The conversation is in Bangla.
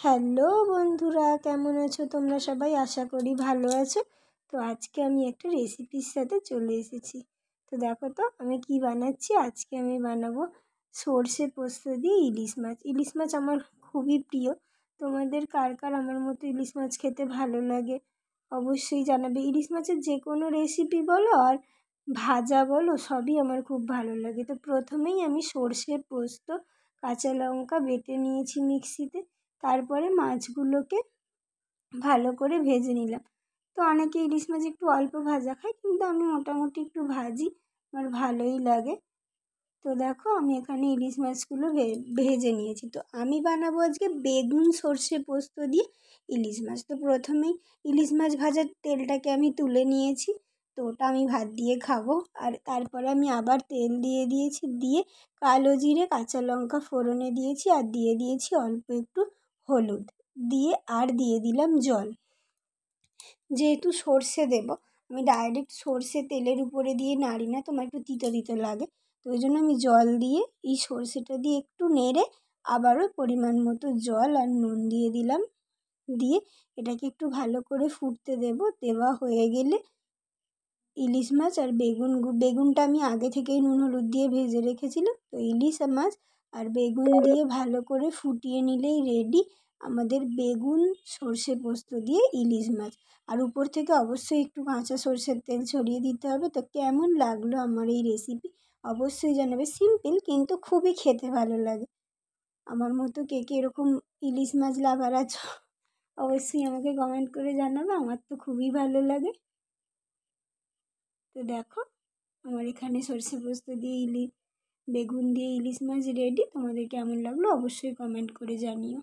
হ্যালো বন্ধুরা, কেমন আছো তোমরা সবাই? আশা করি ভালো আছো। তো আজকে আমি একটা রেসিপির সাথে চলে এসেছি। তো দেখো তো আমি কি বানাচ্ছি। আজকে আমি বানাবো সর্ষে পোস্ত দিয়ে ইলিশ মাছ। ইলিশ মাছ আমার খুবই প্রিয়। তোমাদের কার কার আমার মতো ইলিশ মাছ খেতে ভালো লাগে অবশ্যই জানাবে। ইলিশ মাছের যে কোনো রেসিপি বলো আর ভাজা বলো, সবই আমার খুব ভালো লাগে। তো প্রথমেই আমি সর্ষে পোস্ত কাঁচা লঙ্কা বেটে নিয়েছি মিক্সিতে। তারপরে মাছগুলোকে ভালো করে ভেজে নিলাম। তো অনেকে ইলিশ মাছ একটু অল্প ভাজা খায়, কিন্তু আমি মোটামুটি একটু ভাজি, আমার ভালোই লাগে। তো দেখো আমি এখানে ইলিশ মাছগুলো ভেজে নিয়েছি। তো আমি বানাবো আজকে বেগুন সর্ষে পোস্ত দিয়ে ইলিশ মাছ। তো প্রথমেই ইলিশ মাছ ভাজার তেলটাকে আমি তুলে নিয়েছি। তো ওটা আমি ভাত দিয়ে খাবো। আর তারপরে আমি আবার তেল দিয়ে দিয়েছি, দিয়ে কালো জিরে কাঁচা লঙ্কা ফোড়নে দিয়েছি, আর দিয়ে দিয়েছি অল্প একটু হলুদ, দিয়ে দিলাম জল। যেহেতু সর্ষে দেবো, আমি ডাইরেক্ট সর্ষে তেলের উপরে দিয়ে নাড়ি না, তোমার একটু তিতো তিতো লাগে। তো ওই জন্য আমি জল দিয়ে এই সর্ষেটা দিয়ে একটু নেড়ে আবারও পরিমাণ মতো জল আর নুন দিয়ে দিলাম। দিয়ে এটাকে একটু ভালো করে ফুটতে দেবো। দেওয়া হয়ে গেলে ইলিশ মাছ আর বেগুনটা আমি আগে থেকেই নুন হলুদ দিয়ে ভেজে রেখেছিলাম। তো ইলিশ মাছ আর বেগুন দিয়ে ভালো করে ফুটিয়ে নিলেই রেডি আমাদের বেগুন সর্ষে পোস্ত দিয়ে ইলিশ মাছ। আর উপর থেকে অবশ্যই একটু কাঁচা সর্ষের তেল ছড়িয়ে দিতে হবে। তো কেমন লাগলো আমার এই রেসিপি অবশ্যই জানাবে। সিম্পল কিন্তু খুবই খেতে ভালো লাগে। আমার মতো কে কে এরকম ইলিশ মাছ লাভার আছো অবশ্যই আমাকে কমেন্ট করে জানাবে। আমার তো খুবই ভালো লাগে। তো দেখো আমার এখানে সর্ষে পোস্ত দিয়ে বেগুন দিয়ে ইলিশ মাছ রেডি। তোমাদের কেমন লাগলো অবশ্যই কমেন্ট করে জানিও।